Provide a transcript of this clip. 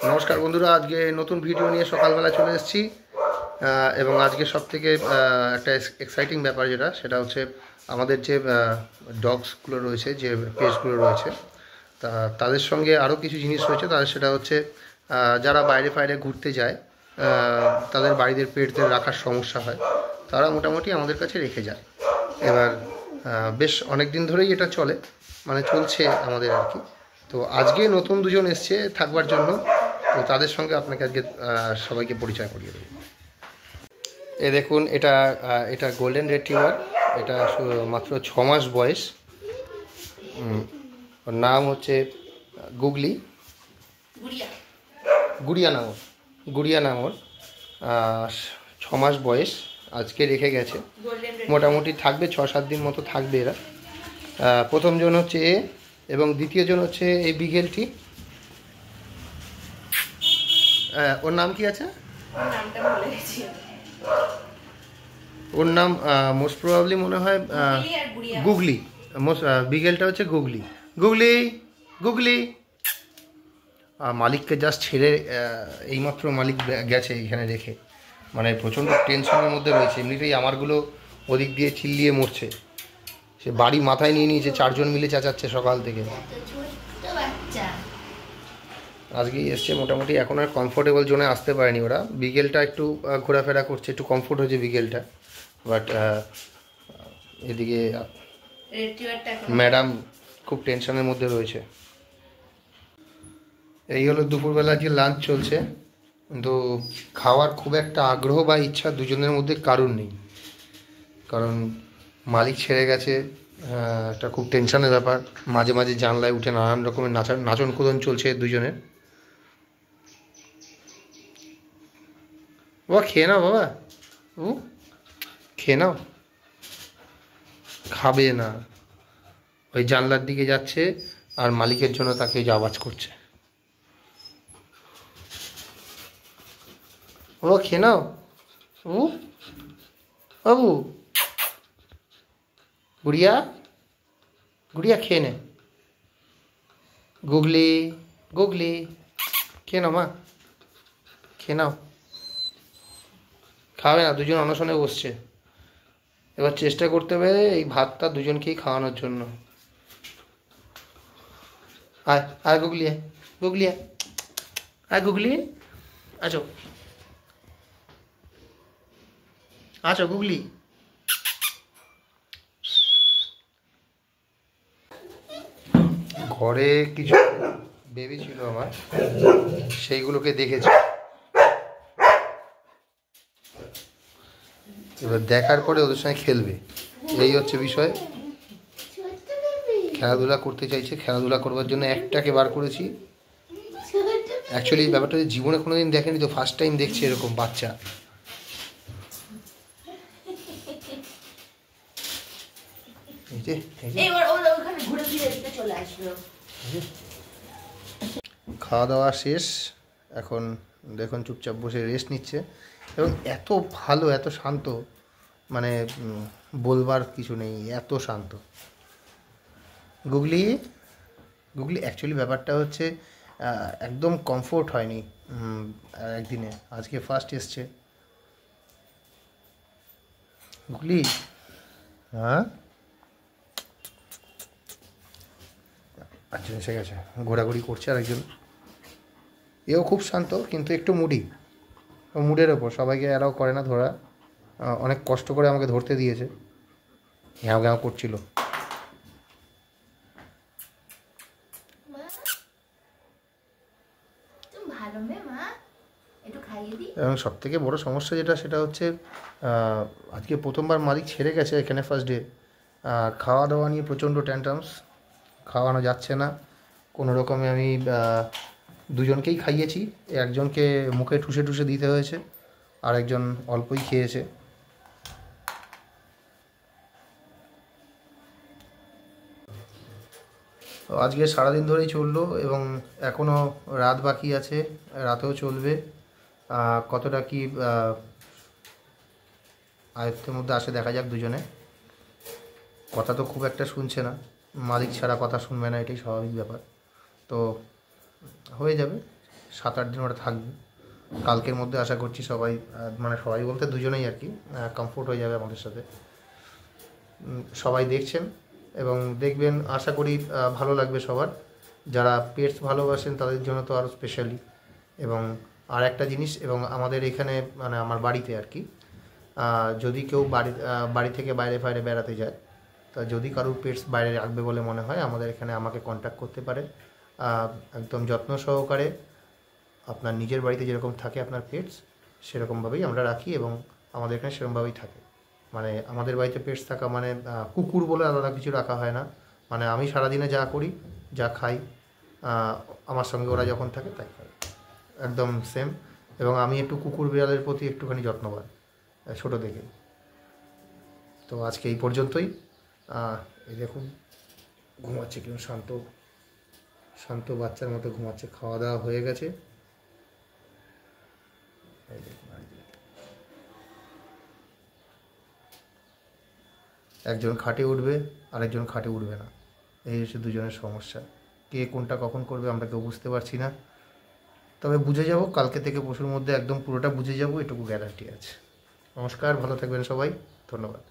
নমস্কার বন্ধুরা, আজকে নতুন ভিডিও নিয়ে সকালবেলা চলে এসেছি। এবং আজকে সবথেকে একটা এক্সাইটিং ব্যাপার সেটা হচ্ছে আমাদের যে ডগসগুলো রয়েছে, যে পেটসগুলো রয়েছে, তাদের সঙ্গে আরও কিছু জিনিস রয়েছে। সেটা হচ্ছে যারা বাইরে ফাইরে ঘুরতে যায়, তাদের বাড়িদের পেটদের রাখার সমস্যা হয়, তারা মোটামুটি আমাদের কাছে রেখে যায়। এবার বেশ অনেক দিন ধরেই এটা চলে, মানে চলছে আমাদের আর কি। তো আজকে নতুন দুজন এসছে থাকবার জন্য, তো তাদের সঙ্গে আপনাকে আজকে সবাইকে পরিচয় করিয়ে দেবো। এ দেখুন, এটা এটা গোল্ডেন রিট্রিভার। এটা মাত্র 6 মাস বয়স। ওর নাম হচ্ছে গুগলি, গুড়িয়া নাম ওর। 6 মাস বয়স, আজকে রেখে গেছে। মোটামুটি থাকবে 6-7 দিন মতো থাকবে এরা। প্রথম জন হচ্ছে এ, এবং দ্বিতীয় জন হচ্ছে এই বিগেলটি। ওর নাম কি আছে? ওর নাম মোস্ট প্রবাবলি মনে হয় গুগলি। বিগেলটা হচ্ছে গুগলি। গুগলি গুগলি মালিককে জাস্ট ছেড়ে এইমাত্র মালিক গেছে এখানে রেখে, মানে প্রচণ্ড টেনশনের মধ্যে রয়েছে। এমনিতেই আমারগুলো ওদিক দিয়ে চিল্লিয়ে মরছে। সে বাড়ি মাথায় নিয়ে নিয়েছে, 4 জন মিলে চেঁচাচ্ছে সকাল থেকে। আজকেই এসছে মোটামুটি, এখন আর কমফোর্টেবল জোনে আসতে পারেনি ওরা। বিকেলটা একটু ঘোরাফেরা করছে, একটু কমফোর্ট হয়েছে বিকেলটা। বাট এদিকে ম্যাডাম খুব টেনশনের মধ্যে রয়েছে। এই হলো দুপুরবেলা যে লাঞ্চ চলছে, কিন্তু খাওয়ার খুব একটা আগ্রহ বা ইচ্ছা দুজনের মধ্যে কারোর নেই, কারণ মালিক ছেড়ে গেছে। একটা খুব টেনশনের ব্যাপার। মাঝে মাঝে জানলায় উঠে নানান রকমের নাচন কুদন চলছে দুজনের। বাবা খেয়ে নাও, বাবা খেয়ে নাও। খাবে না, ওই জানলার দিকে যাচ্ছে আর মালিকের জন্য তাকে যে আওয়াজ করছে। ও খেয়ে নাও বাবু। গুড়িয়া গুড়িয়া খেয়ে নে। গুগলি গুগলি খেয়ে নাও মা, খেয়ে নাও। খাবে না, দুজন অনশনে বসছে। এবার চেষ্টা করতে হবে এই ভাতটা দুজনকেই খাওয়ানোর জন্য। আয় আয় গুগলি, আয় গুগলি, আয় গুগলি। আছো আছো গুগলি। ঘরে কিছু বেবি ছিল আমার, সেইগুলোকে দেখেছি। এবার দেখার পরে ওদের সঙ্গে খেলবে, এই হচ্ছে বিষয়। খেলাধুলা করতে চাইছে, খেলাধুলা করবার জন্য একটাকে বার করেছি। অ্যাকচুয়ালি ব্যাপারটা জীবনে কোনোদিন দেখেনি, তো ফার্স্ট টাইম দেখছে এরকম বাচ্চা। খাওয়া দাওয়া শেষ, এখন দেখুন চুপচাপ বসে রেস্ট নিচ্ছে। এবং এত ভালো, এত শান্ত, মানে বলবার কিছু নেই, এত শান্ত। গুগলি গুগলি অ্যাকচুয়ালি ব্যাপারটা হচ্ছে একদম কমফোর্ট হয়নি একদিনে, আজকে ফার্স্ট এসছে। গুগলি হ্যাঁ, আচ্ছা এসে গেছে, ঘোরাঘুরি করছে আরেকজন। এও খুব শান্ত, কিন্তু একটু মুডের ওপর। সবাইকে অ্যালাউ করে না ধরা, অনেক কষ্ট করে আমাকে ধরতে দিয়েছে। ঘ্যাও ঘ্যাও করছিল। এবং সবথেকে বড় সমস্যা সেটা হচ্ছে আজকে প্রথমবার মালিক ছেড়ে গেছে এখানে ফার্স্ট ডে। খাওয়া দাওয়া নিয়ে প্রচণ্ড ট্যান্ট্রামস, খাওয়ানো যাচ্ছে না কোনো রকমে। আমি দুজনকেই খাইয়েছি, একজনকে মুখে ঠুসে ঠুসে দিতে হয়েছে, আর একজন অল্পই খেয়েছে। আজকে সারাদিন ধরেই চললো, এবং এখনও রাত বাকি আছে, রাতেও চলবে। কতটা কি আয়ত্তের মধ্যে আসে দেখা যাক। দুজনে কথা তো খুব একটা শুনছে না, মালিক ছাড়া কথা শুনবে না, এটাই স্বাভাবিক ব্যাপার। তো হয়ে যাবে, 7-8 দিন ওরা থাকবে। কালকের মধ্যে আশা করছি সবাই মানে সবাই বলতে দুজনেই আর কি কমফোর্ট হয়ে যাবে আমাদের সাথে। সবাই দেখছেন এবং দেখবেন, আশা করি ভালো লাগবে সবার। যারা পেটস ভালোবাসেন তাদের জন্য তো আরও স্পেশালি। এবং আর একটা জিনিস, এবং আমাদের এখানে মানে আমার বাড়িতে আর কি, যদি কেউ বাড়ি থেকে বাইরে ফাইরে বেড়াতে যায়, তা যদি কারোর পেটস বাইরে রাখবে বলে মনে হয়, আমাদের এখানে আমাকে কন্ট্যাক্ট করতে পারে। একদম যত্ন সহকারে আপনার নিজের বাড়িতে যেরকম থাকে আপনার পেটস, সেরকমভাবেই আমরা রাখি এবং আমাদের এখানে সেরকমভাবেই থাকে। মানে আমাদের বাড়িতে পেটস থাকা মানে কুকুর বলে আলাদা কিছু রাখা হয় না। মানে আমি সারাদিনে যা করি, যা খাই, আমার সঙ্গে ওরা যখন থাকে তাই করে, একদম সেম। এবং আমি একটু কুকুর বিড়ালের প্রতি একটুখানি যত্নবান ছোটো থেকে। তো আজকে এই পর্যন্তই। এই দেখুন ঘুমাচ্ছে, কেমন শান্ত শান্ত বাচ্চার মতো ঘুমাচ্ছে। খাওয়া দাওয়া হয়ে গেছে। একজন খাটে উঠবে, আরেকজন খাটে উঠবে না। এই হচ্ছে দুজনের সমস্যা। কে কোনটা কখন করবে আমরা কেউ বুঝতে পারছি না। তবে বুঝে যাব, কালকে থেকে পরশুর মধ্যে একদম পুরোটা বুঝে যাব, এটুকু গ্যারান্টি আছে। নমস্কার, ভালো থাকবেন সবাই, ধন্যবাদ।